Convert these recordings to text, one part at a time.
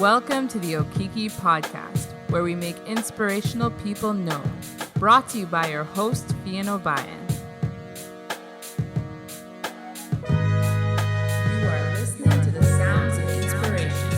Welcome to the Okiki Podcast, where we make inspirational people known. Brought to you by your host, Fiyin Obayan. You are listening to the sounds of inspiration.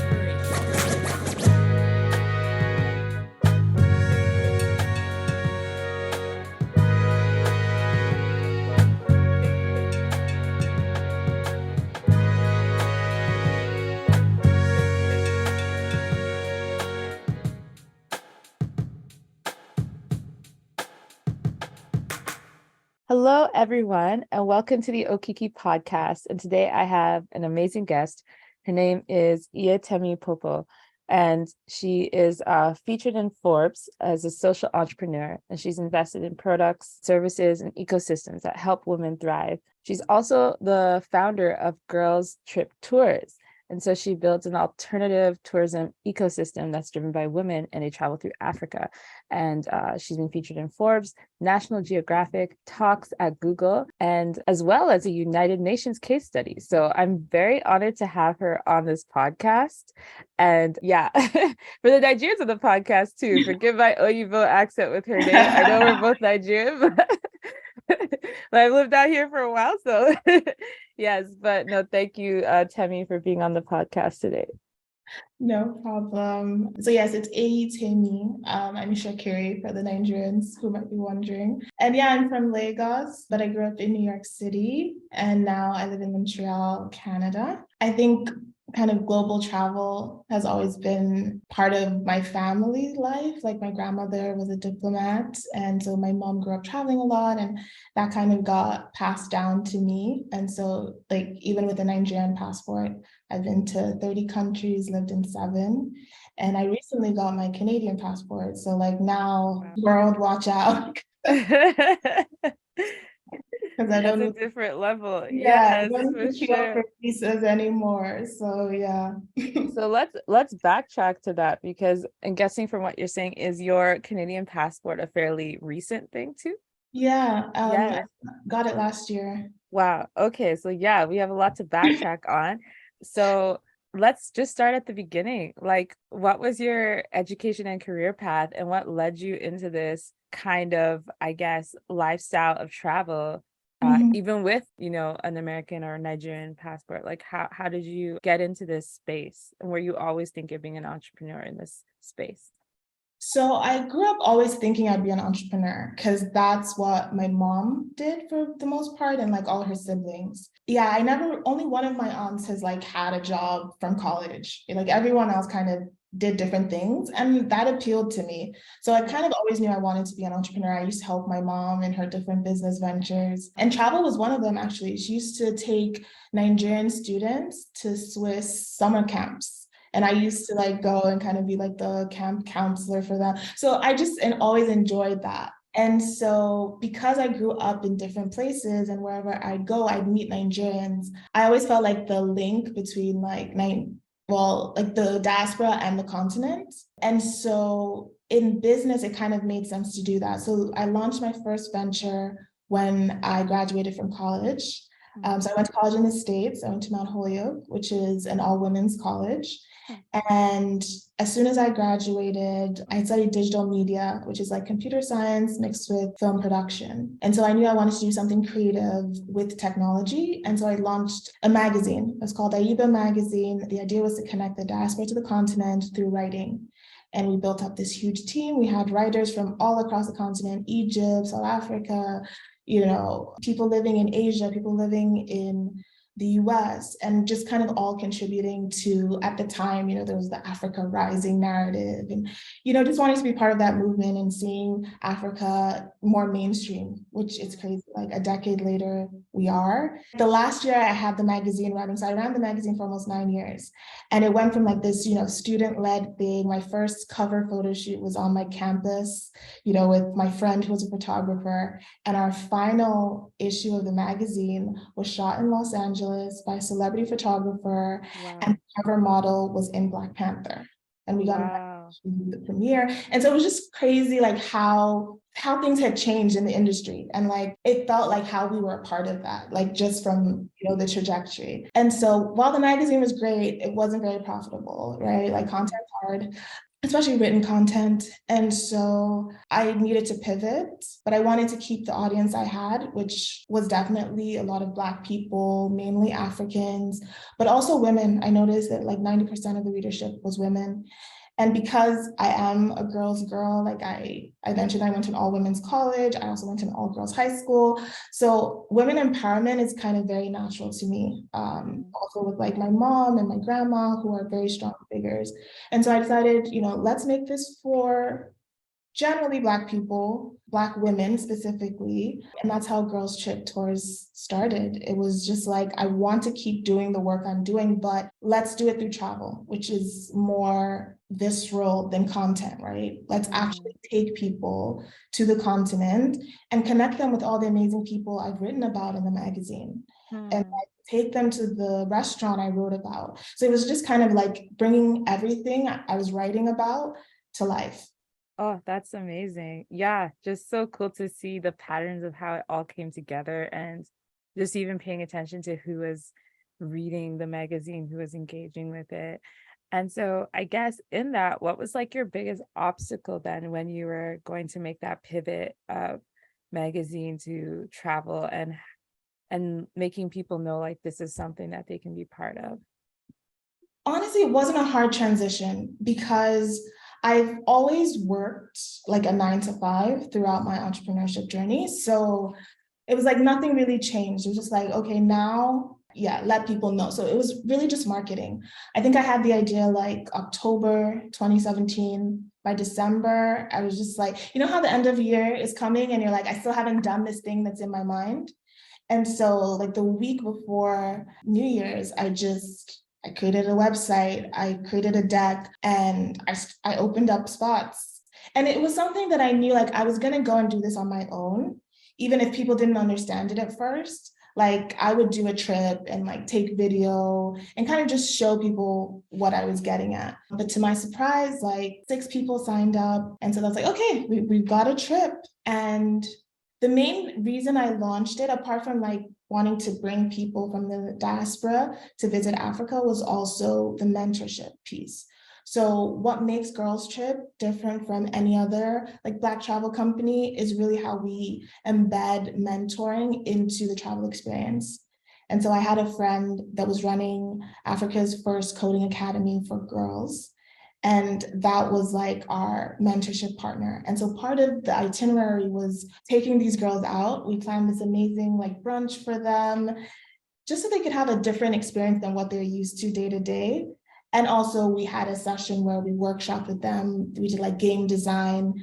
Hello, everyone, and welcome to the Okiki Podcast. And today I have an amazing guest. Her name is Eyitemi Popo, and she is featured in Forbes as a social entrepreneur, and she's invested in products, services, and ecosystems that help women thrive. She's also the founder of Girls Trip Tours. And so she builds an alternative tourism ecosystem that's driven by women, and they travel through Africa. And she's been featured in Forbes, National Geographic, talks at Google, and as well as a United Nations case study. So I'm very honored to have her on this podcast. And yeah, for the Nigerians of the podcast too, forgive my Oyibo accent with her name. I know we're both Nigerian, but I've lived out here for a while, so yes, but no, thank you, Temi, for being on the podcast today. No problem. So yes, it's Eyitemi. I'm Shakiri for the Nigerians who might be wondering. And yeah, I'm from Lagos, but I grew up in New York City, and now I live in Montreal, Canada. I think kind of global travel has always been part of my family life. Like my grandmother was a diplomat, and so my mom grew up traveling a lot, and that kind of got passed down to me. And so like even with a Nigerian passport, I've been to 30 countries, lived in 7, and I recently got my Canadian passport. So like now, world, watch out. Because I don't That's a different level. Yeah, Yes, I don't need to queue up for visas anymore. So yeah. So let's backtrack to that, because I'm guessing from what you're saying, is your Canadian passport a fairly recent thing too? Yeah, Yes. I got it last year. Wow. Okay. So yeah, we have a lot to backtrack on. So let's just start at the beginning. Like, what was your education and career path, and what led you into this kind of, I guess, lifestyle of travel, even with, an American or Nigerian passport? Like, how did you get into this space? And were you always thinking of being an entrepreneur in this space? So I grew up always thinking I'd be an entrepreneur because that's what my mom did for the most part, and like all her siblings. Yeah, only one of my aunts has like had a job from college. Like everyone else kind of did different things, and that appealed to me. So I kind of always knew I wanted to be an entrepreneur. I used to help my mom in her different business ventures, and travel was one of them actually. She used to take Nigerian students to Swiss summer camps. And I used to like go and kind of be like the camp counselor for them. So I just always enjoyed that. And so because I grew up in different places, and wherever I'd go, I'd meet Nigerians, I always felt like the link between like the diaspora and the continent. And so in business, it kind of made sense to do that. So I launched my first venture when I graduated from college. So I went to college in the States. I went to Mount Holyoke, which is an all-women's college. And as soon as I graduated, I studied digital media, which is like computer science mixed with film production. And so I knew I wanted to do something creative with technology. And so I launched a magazine. It was called Ayiba Magazine. The idea was to connect the diaspora to the continent through writing. And we built up this huge team. We had writers from all across the continent: Egypt, South Africa, people living in Asia, people living in the US, and just kind of all contributing to, at the time, there was the Africa Rising narrative, and, just wanting to be part of that movement and seeing Africa more mainstream, which is crazy. Like a decade later, we are. The last year I had the magazine running, so I ran the magazine for almost 9 years. And it went from like this, student-led thing. My first cover photo shoot was on my campus, with my friend who was a photographer. And our final issue of the magazine was shot in Los Angeles by a celebrity photographer. Wow. And the cover model was in Black Panther. And we got the premiere. And so it was just crazy, like how things had changed in the industry. And like, it felt like how we were a part of that, like just from, the trajectory. And so while the magazine was great, it wasn't very profitable, right? Like content's hard, especially written content. And so I needed to pivot, but I wanted to keep the audience I had, which was definitely a lot of Black people, mainly Africans, but also women. I noticed that like 90% of the readership was women. And because I am a girl's girl, like I mentioned, I went to an all women's college. I also went to an all girls high school. So women empowerment is kind of very natural to me. Also with like my mom and my grandma, who are very strong figures. And so I decided, let's make this for generally Black people, Black women specifically. And that's how Girls Trip Tours started. It was just like, I want to keep doing the work I'm doing, but let's do it through travel, which is more visceral than content, right? Let's actually take people to the continent and connect them with all the amazing people I've written about in the magazine. And like, take them to the restaurant I wrote about. So it was just kind of like bringing everything I was writing about to life. Oh, that's amazing. Yeah, just so cool to see the patterns of how it all came together, and just even paying attention to who was reading the magazine, who was engaging with it. And so I guess in that, what was like your biggest obstacle then when you were going to make that pivot of magazine to travel, and making people know like this is something that they can be part of? Honestly, it wasn't a hard transition because I've always worked like a 9 to 5 throughout my entrepreneurship journey. So it was like nothing really changed. It was just like, okay, now, yeah, let people know. So it was really just marketing. I think I had the idea like October 2017. By December, I was just like, you know how the end of year is coming and you're like, I still haven't done this thing that's in my mind. And so like the week before New Year's, I created a website, I created a deck, and I opened up spots. And it was something that I knew like I was gonna go and do this on my own, even if people didn't understand it at first. Like I would do a trip and like take video and kind of just show people what I was getting at. But to my surprise, like 6 people signed up. And so I was like, okay, we've got a trip. And the main reason I launched it, apart from like wanting to bring people from the diaspora to visit Africa, was also the mentorship piece. So what makes Girls Trip different from any other like Black travel company is really how we embed mentoring into the travel experience. And so I had a friend that was running Africa's first coding academy for girls. And that was like our mentorship partner. And so part of the itinerary was taking these girls out. We planned this amazing like brunch for them, just so they could have a different experience than what they're used to day to day. And also we had a session where we workshopped with them. We did like game design.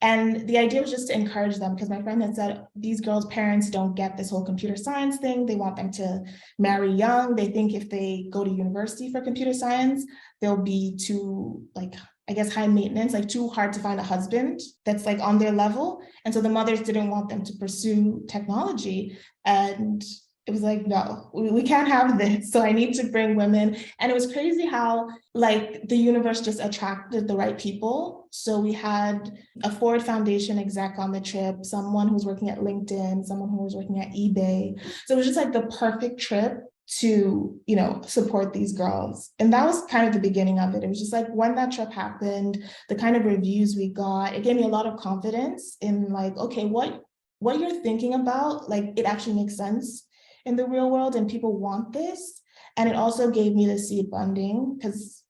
And the idea was just to encourage them, because my friend had said these girls' parents don't get this whole computer science thing. They want them to marry young. They think if they go to university for computer science, they'll be too, like, I guess, high maintenance, like too hard to find a husband that's like on their level. And so the mothers didn't want them to pursue technology. And it was like, no, we can't have this. So I need to bring women. And it was crazy how like the universe just attracted the right people. So we had a Ford Foundation exec on the trip, someone who was working at LinkedIn, someone who was working at eBay. So it was just like the perfect trip to, support these girls. And that was kind of the beginning of it. It was just like when that trip happened, the kind of reviews we got, it gave me a lot of confidence in like, okay, what you're thinking about, like it actually makes sense in the real world and people want this. And it also gave me the seed funding because,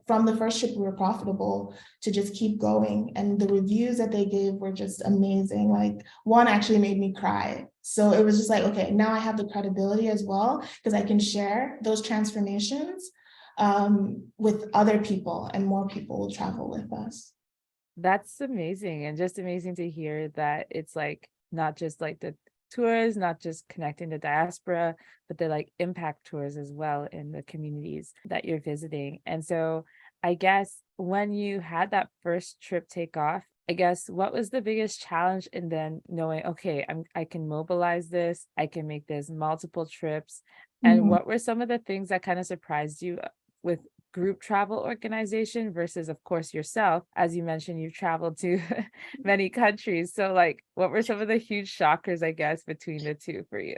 from the first trip we were profitable to just keep going. And the reviews that they gave were just amazing. Like one actually made me cry. So it was just like, okay, now I have the credibility as well because I can share those transformations with other people and more people will travel with us. That's amazing. And just amazing to hear that it's like not just like the tours, not just connecting the diaspora, but they're like impact tours as well in the communities that you're visiting. And so I guess when you had that first trip take off, I guess what was the biggest challenge in then knowing, okay, I can mobilize this, I can make this multiple trips. And what were some of the things that kind of surprised you with group travel organization versus, of course, yourself? As you mentioned, you've traveled to many countries. So like, what were some of the huge shockers, I guess, between the two for you?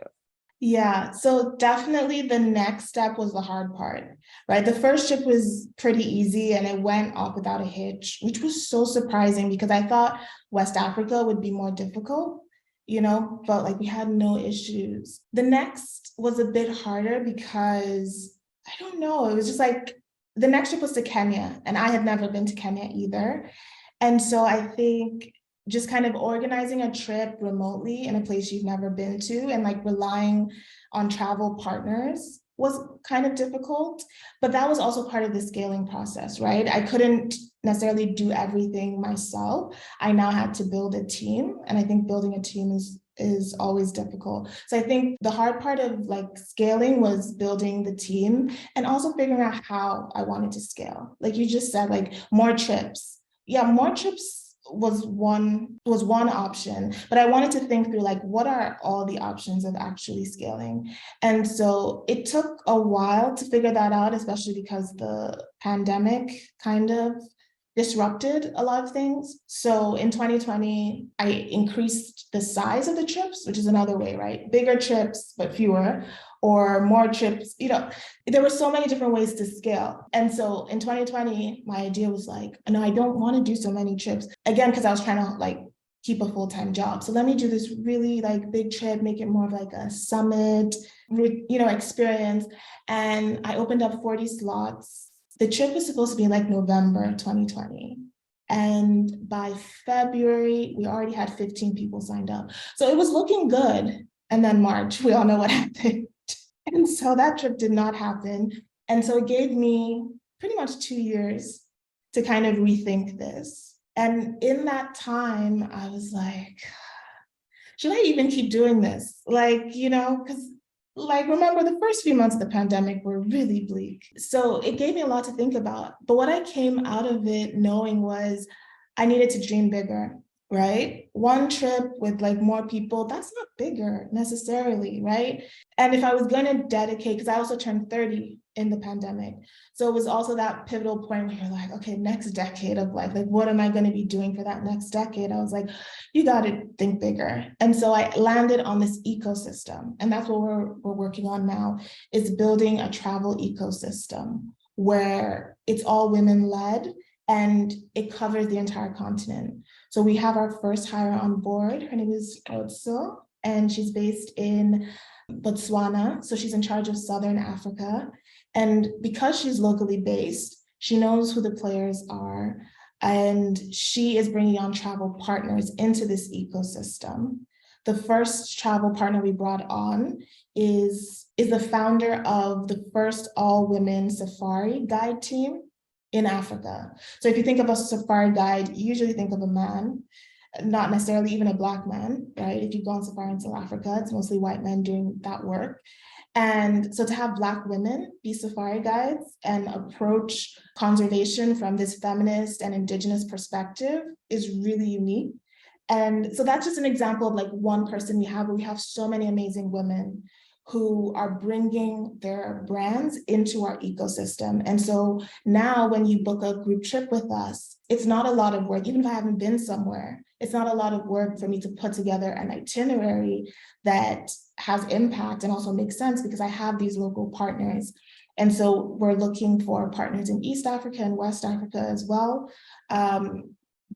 Yeah, so definitely the next step was the hard part, right? The first trip was pretty easy and it went off without a hitch, which was so surprising because I thought West Africa would be more difficult, but like we had no issues. The next was a bit harder because I don't know, it was just like the next trip was to Kenya and I had never been to Kenya either. And so I think just kind of organizing a trip remotely in a place you've never been to and like relying on travel partners was kind of difficult, but that was also part of the scaling process, right? I couldn't necessarily do everything myself. I now had to build a team, and I think building a team is always difficult. So I think the hard part of like scaling was building the team and also figuring out how I wanted to scale. Like you just said, like more trips. Yeah, more trips was one option, but I wanted to think through like what are all the options of actually scaling. And so it took a while to figure that out, especially because the pandemic kind of disrupted a lot of things. So in 2020, I increased the size of the trips, which is another way, right? Bigger trips, but fewer, or more trips. There were so many different ways to scale. And so in 2020, my idea was like, no, I don't want to do so many trips. Again, because I was trying to like keep a full-time job. So let me do this really like big trip, make it more of like a summit, experience. And I opened up 40 slots. The trip was supposed to be like November 2020. And by February, we already had 15 people signed up. So it was looking good. And then March, we all know what happened. And so that trip did not happen. And so it gave me pretty much 2 years to kind of rethink this. And in that time, I was like, should I even keep doing this? Like, because like, remember the first few months of the pandemic were really bleak. So it gave me a lot to think about. But what I came out of it knowing was I needed to dream bigger, right? One trip with like more people, that's not bigger necessarily, right? And if I was going to dedicate, because I also turned 30 in the pandemic. So it was also that pivotal point where you're like, okay, next decade of life, like what am I going to be doing for that next decade? I was like, you got to think bigger. And so I landed on this ecosystem. And that's what we're working on now, is building a travel ecosystem where it's all women led and it covers the entire continent. So we have our first hire on board. Her name is Otso, and she's based in Botswana. So she's in charge of Southern Africa. And because she's locally based, she knows who the players are, and she is bringing on travel partners into this ecosystem. The first travel partner we brought on is the founder of the first all-women safari guide team in Africa. So if you think of a safari guide, you usually think of a man, not necessarily even a Black man, right? If you go on safari in South Africa, it's mostly white men doing that work. And so to have Black women be safari guides and approach conservation from this feminist and indigenous perspective is really unique. And so that's just an example of like one person we have, but we have so many amazing women who are bringing their brands into our ecosystem. And so now when you book a group trip with us, it's not a lot of work, even if I haven't been somewhere, it's not a lot of work for me to put together an itinerary that has impact and also makes sense because I have these local partners. And so we're looking for partners in East Africa and West Africa as well.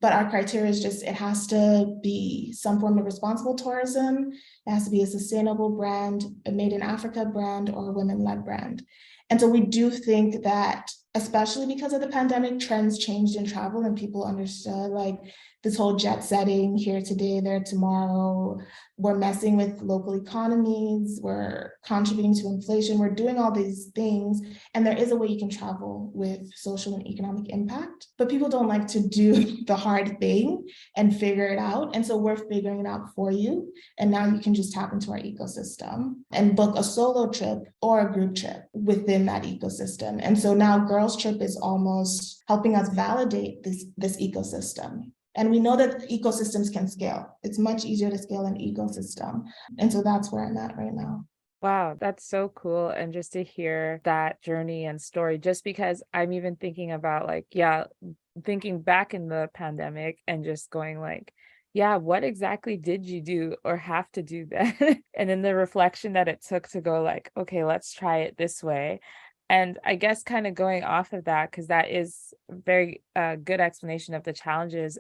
But our criteria is just, it has to be some form of responsible tourism. It has to be a sustainable brand, a made in Africa brand, or a women-led brand. And so we do think that, especially because of the pandemic, trends changed in travel and people understood like this whole jet setting, here today, there tomorrow. We're messing with local economies, we're contributing to inflation, we're doing all these things. And there is a way you can travel with social and economic impact, but people don't like to do the hard thing and figure it out. And so we're figuring it out for you. And now you can just tap into our ecosystem and book a solo trip or a group trip within that ecosystem. And so now Girls Trip is almost helping us validate this ecosystem. And we know that ecosystems can scale. It's much easier to scale an ecosystem. And so that's where I'm at right now. Wow, that's so cool. And just to hear that journey and story, just because I'm even thinking about like, yeah, thinking back in the pandemic and just going like, yeah, what exactly did you do or have to do then? And then the reflection that it took to go like, okay, let's try it this way. And I guess kind of going off of that, because that is a very good explanation of the challenges.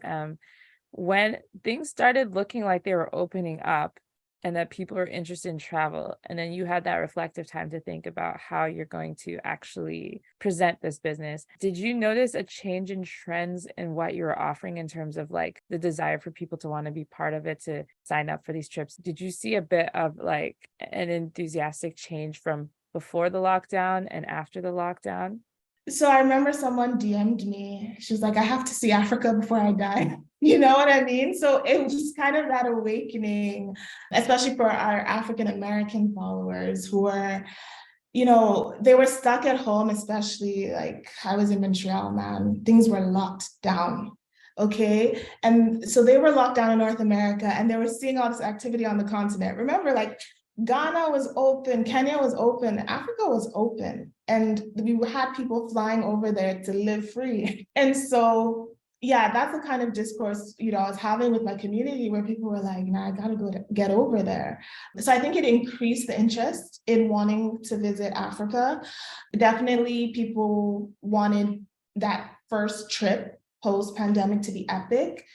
When things started looking like they were opening up and that people are interested in travel, and then you had that reflective time to think about how you're going to actually present this business, did you notice a change in trends in what you were offering in terms of like the desire for people to want to be part of it, to sign up for these trips? Did you see a bit of like an enthusiastic change from before the lockdown and after the lockdown? So I remember someone DM'd me. She was like, I have to see Africa before I die. You know what I mean? So it was kind of that awakening, especially for our African American followers who were, they were stuck at home, especially like I was in Montreal, man. Things were locked down. Okay. And so they were locked down in North America and they were seeing all this activity on the continent. Remember, like Ghana was open, Kenya was open, Africa was open. And we had people flying over there to live free. And so, yeah, that's the kind of discourse, I was having with my community where people were like, nah, I gotta get over there. So I think it increased the interest in wanting to visit Africa. Definitely people wanted that first trip post-pandemic to be epic.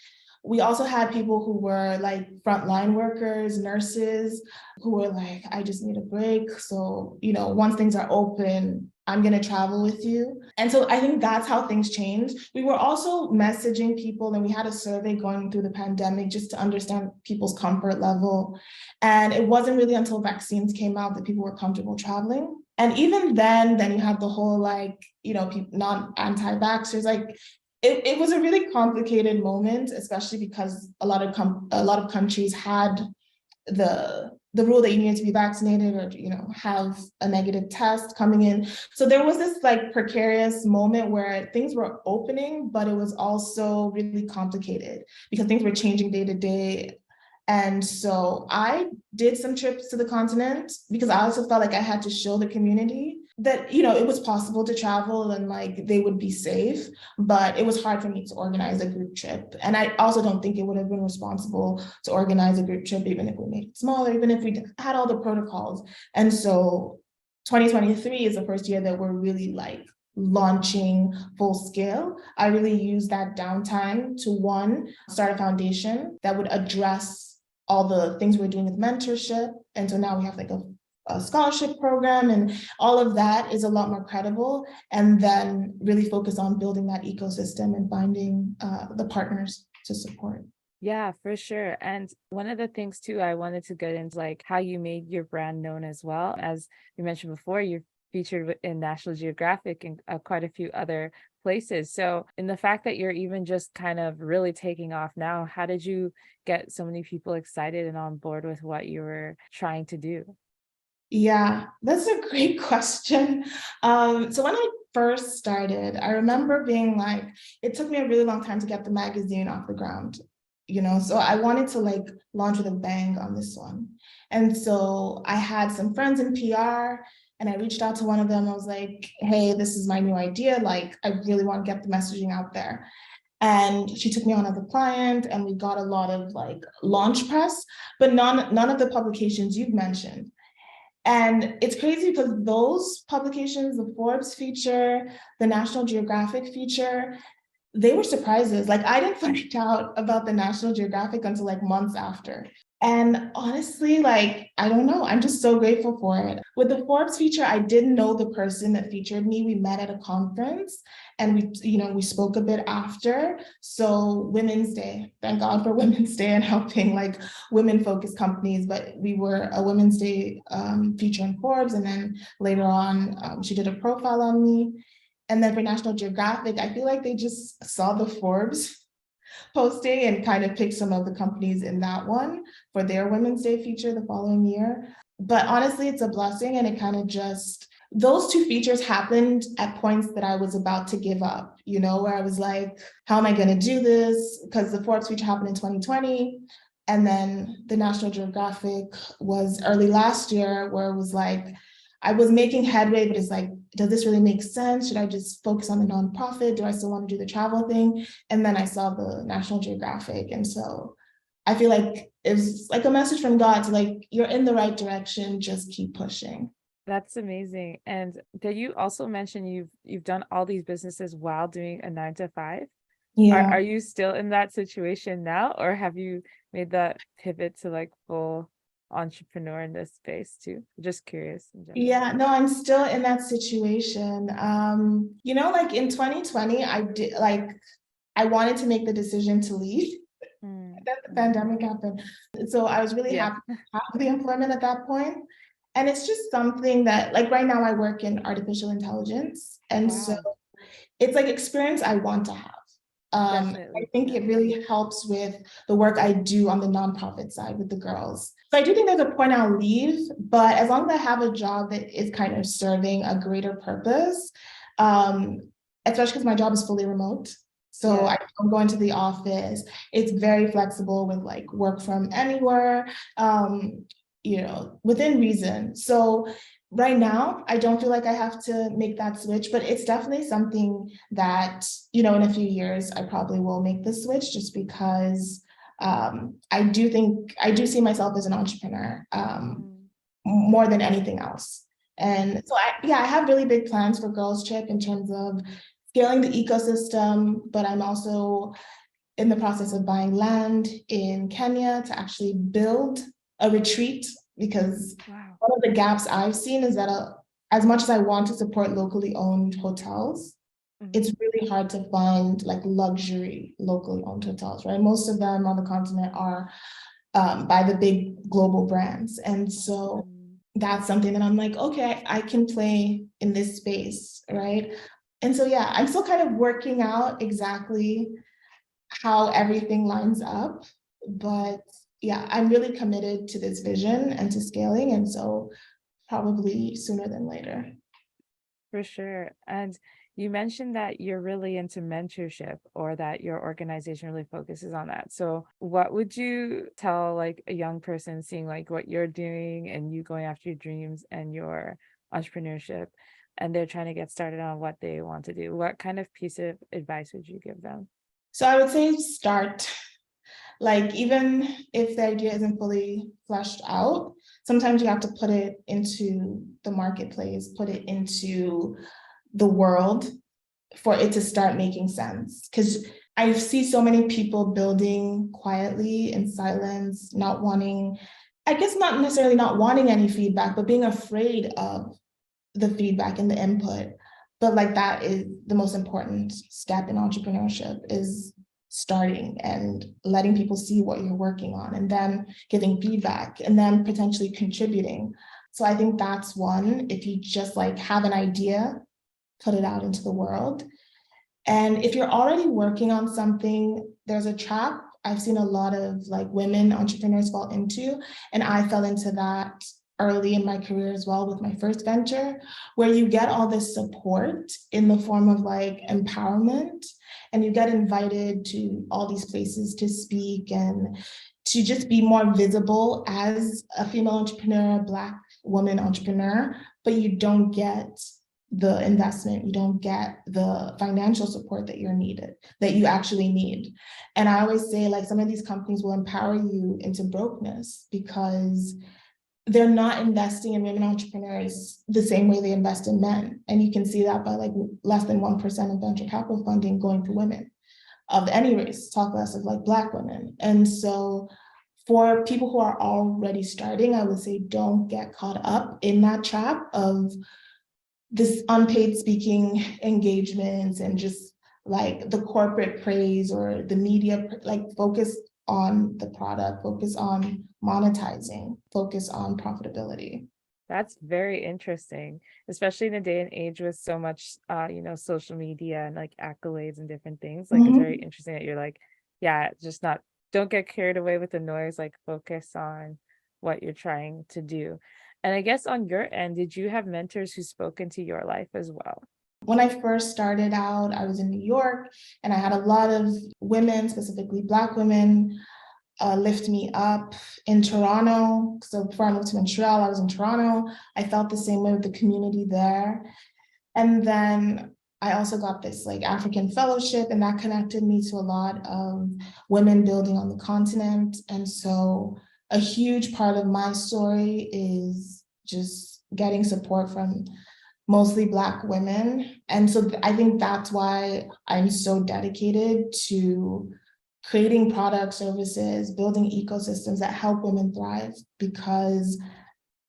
We also had people who were like frontline workers, nurses, who were like, I just need a break. So, once things are open, I'm going to travel with you. And so I think that's how things changed. We were also messaging people, and we had a survey going through the pandemic just to understand people's comfort level. And it wasn't really until vaccines came out that people were comfortable traveling. And even then you have the whole like, people not anti-vaxxers, like it was a really complicated moment, especially because a lot of countries had the rule that you needed to be vaccinated or have a negative test coming in. So there was this like precarious moment where things were opening, but it was also really complicated because things were changing day to day. And so I did some trips to the continent because I also felt like I had to show the community that, it was possible to travel and like they would be safe, but it was hard for me to organize a group trip. And I also don't think it would have been responsible to organize a group trip, even if we made it smaller, even if we had all the protocols. And so 2023 is the first year that we're really like launching full scale. I really used that downtime to one, start a foundation that would address all the things we're doing with mentorship. And so now we have like a scholarship program, and all of that is a lot more credible, and then really focus on building that ecosystem and finding the partners to support. Yeah, for sure. And one of the things too, I wanted to get into like how you made your brand known as well. As you mentioned before, you're featured in National Geographic and quite a few other places. So in the fact that you're even just kind of really taking off now, how did you get so many people excited and on board with what you were trying to do? Yeah, that's a great question. So when I first started, I remember being like, it took me a really long time to get the magazine off the ground, so I wanted to like launch with a bang on this one. And so I had some friends in PR and I reached out to one of them. I was like, hey, this is my new idea. Like, I really want to get the messaging out there. And she took me on as a client and we got a lot of like launch press, but none of the publications you've mentioned. And it's crazy because those publications, the Forbes feature, the National Geographic feature, they were surprises. Like I didn't find out about the National Geographic until like months after. And honestly, like, I don't know, I'm just so grateful for it. With the Forbes feature, I didn't know the person that featured me. We met at a conference and we spoke a bit after. So Women's Day, thank God for Women's Day and helping like women-focused companies. But we were a Women's Day feature in Forbes. And then later on, she did a profile on me. And then for National Geographic, I feel like they just saw the Forbes posting and kind of picked some of the companies in that one for their Women's Day feature the following year. But honestly, it's a blessing, and it kind of just, those two features happened at points that I was about to give up, where I was like, how am I going to do this? Because the Forbes feature happened in 2020. And then the National Geographic was early last year, where it was like, I was making headway, but it's like, does this really make sense? Should I just focus on the nonprofit? Do I still want to do the travel thing? And then I saw the National Geographic. And so I feel like it was like a message from God to like, you're in the right direction, just keep pushing. That's amazing. And did you also mention you've done all these businesses while doing a 9 to 5? Are Yeah. you still in that situation now, or have you made that pivot to like full entrepreneur in this space too? Just curious in general. Yeah, no, I'm still in that situation. Like in 2020, I wanted to make the decision to leave. Then the pandemic happened. So I was really Yeah. happy to have the employment at that point. And it's just something that, like right now, I work in artificial intelligence. And so Wow. it's like experience I want to have. I Definitely. think it really helps with the work I do on the nonprofit side with the girls. So I do think there's a point I'll leave, but as long as I have a job that is kind of serving a greater purpose, um, especially because my job is fully remote. So Yeah. I don't go into the office. It's very flexible with like work from anywhere, within reason. So right now, I don't feel like I have to make that switch, but it's definitely something that, in a few years, I probably will make the switch just because I do see myself as an entrepreneur more than anything else. And so I have really big plans for Girls Trip in terms of scaling the ecosystem, but I'm also in the process of buying land in Kenya to actually build a retreat, because Wow. one of the gaps I've seen is that as much as I want to support locally owned hotels, it's really hard to find like luxury locally owned hotels, right? Most of them on the continent are by the big global brands. And so that's something that I'm like, okay, I can play in this space, right? And so, yeah, I'm still kind of working out exactly how everything lines up. But yeah, I'm really committed to this vision and to scaling. And so probably sooner than later. For sure. And you mentioned that you're really into mentorship, or that your organization really focuses on that. So what would you tell like a young person seeing like what you're doing and you going after your dreams and your entrepreneurship, and they're trying to get started on what they want to do? What kind of piece of advice would you give them? So I would say start. Like, even if the idea isn't fully fleshed out, sometimes you have to put it into the marketplace, put it into the world for it to start making sense. Because I see so many people building quietly in silence, not wanting, I guess not necessarily not wanting any feedback, but being afraid of the feedback and the input. But like that is the most important step in entrepreneurship, is starting and letting people see what you're working on, and then giving feedback, and then potentially contributing. So I think that's one. If you just like have an idea, put it out into the world. And if you're already working on something, there's a trap I've seen a lot of like women entrepreneurs fall into, and I fell into that early in my career as well with my first venture, where you get all this support in the form of like empowerment, and you get invited to all these places to speak and to just be more visible as a female entrepreneur, a Black woman entrepreneur, but you don't get the investment, you don't get the financial support that you actually need. And I always say, like, some of these companies will empower you into brokenness because they're not investing in women entrepreneurs the same way they invest in men. And you can see that by like less than 1% of venture capital funding going to women of any race, talk less of like Black women. And so for people who are already starting, I would say don't get caught up in that trap of this unpaid speaking engagements and just like the corporate praise or the media, like focus on the product, focus on monetizing, focus on profitability. That's very interesting, especially in a day and age with so much, social media and like accolades and different things. Like, it's very interesting that you're like, yeah, just not, don't get carried away with the noise, like focus on what you're trying to do. And I guess on your end, did you have mentors who spoke into your life as well? When I first started out, I was in New York and I had a lot of women, specifically Black women, Lift Me Up in Toronto. So before I moved to Montreal, I was in Toronto. I felt the same way with the community there. And then I also got this like African fellowship, and that connected me to a lot of women building on the continent. And so a huge part of my story is just getting support from mostly Black women. And so I think that's why I'm so dedicated to creating products, services, building ecosystems that help women thrive, because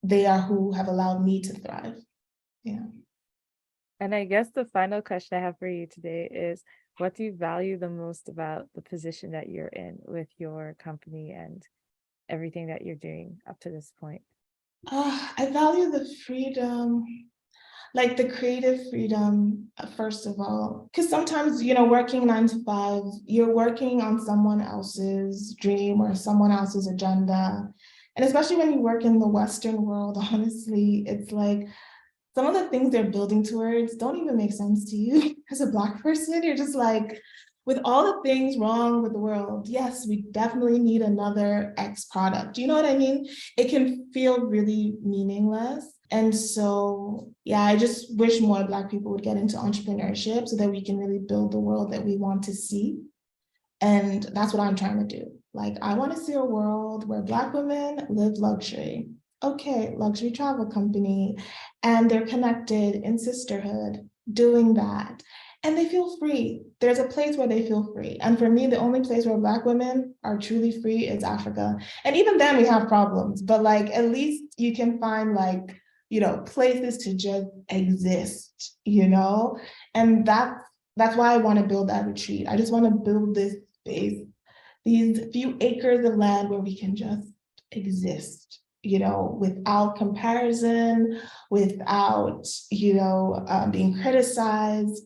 they are who have allowed me to thrive. Yeah. And I guess the final question I have for you today is, what do you value the most about the position that you're in with your company and everything that you're doing up to this point? I value the freedom, like the creative freedom, first of all, because sometimes, working 9 to 5, you're working on someone else's dream or someone else's agenda. And especially when you work in the Western world, honestly, it's like some of the things they're building towards don't even make sense to you as a Black person. You're just like, with all the things wrong with the world, yes, we definitely need another X product. You know what I mean? It can feel really meaningless. And so, yeah, I just wish more Black people would get into entrepreneurship so that we can really build the world that we want to see. And that's what I'm trying to do. Like, I want to see a world where Black women live luxury. Okay, luxury travel company, and they're connected in sisterhood, doing that. And they feel free. There's a place where they feel free. And for me, the only place where Black women are truly free is Africa. And even then we have problems, but like, at least you can find like, places to just exist, And that's why I want to build that retreat. I just want to build this space, these few acres of land where we can just exist, without comparison, without, being criticized.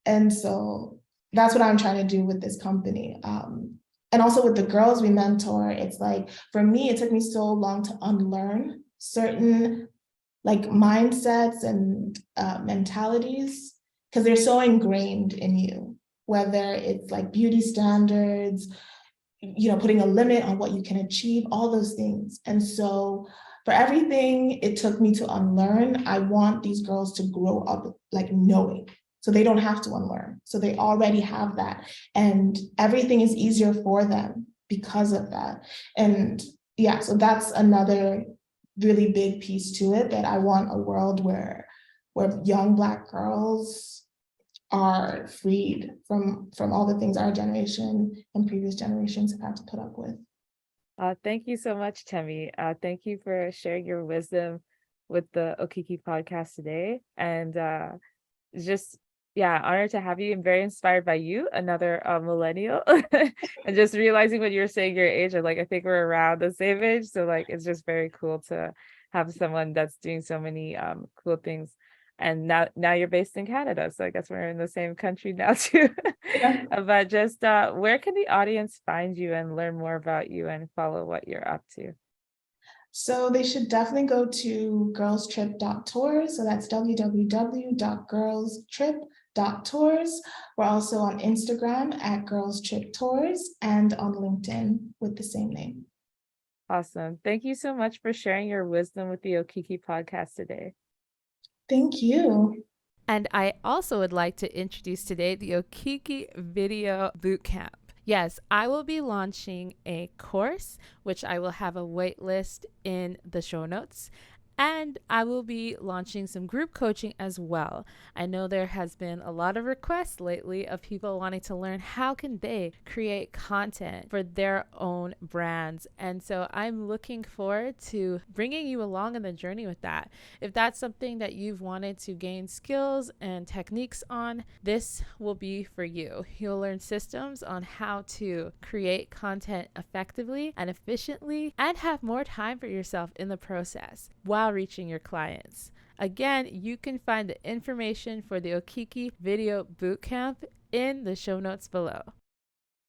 And so that's what I'm trying to do with this company. And also with the girls we mentor, it's like, for me, it took me so long to unlearn certain like mindsets and mentalities, because they're so ingrained in you, whether it's like beauty standards, putting a limit on what you can achieve, all those things. And so for everything it took me to unlearn, I want these girls to grow up like knowing, so they don't have to unlearn. So they already have that, and everything is easier for them because of that. And yeah, so that's another really big piece to it, that I want a world where young Black girls are freed from all the things our generation and previous generations have had to put up with. Thank you so much, Temi. Thank you for sharing your wisdom with the Okiki podcast today. And just, honored to have you, and very inspired by you, another millennial. And just realizing when you were saying your age, I think we're around the same age. So like, it's just very cool to have someone that's doing so many cool things. And now you're based in Canada, so I guess we're in the same country now too. Yeah. But just where can the audience find you and learn more about you and follow what you're up to? So they should definitely go to girlstrip.tours. So that's www.girlstrip.tours. We're also on Instagram at girlstriptours, and on LinkedIn with the same name. Awesome. Thank you so much for sharing your wisdom with the Okiki podcast today. Thank you. And I also would like to introduce today the Okiki Video Bootcamp. Yes, I will be launching a course, which I will have a wait list in the show notes. And I will be launching some group coaching as well. I know there has been a lot of requests lately of people wanting to learn how can they create content for their own brands. And so I'm looking forward to bringing you along on the journey with that. If that's something that you've wanted to gain skills and techniques on, this will be for you. You'll learn systems on how to create content effectively and efficiently, and have more time for yourself in the process while reaching your clients. Again, you can find the information for the Okiki Video Bootcamp in the show notes below.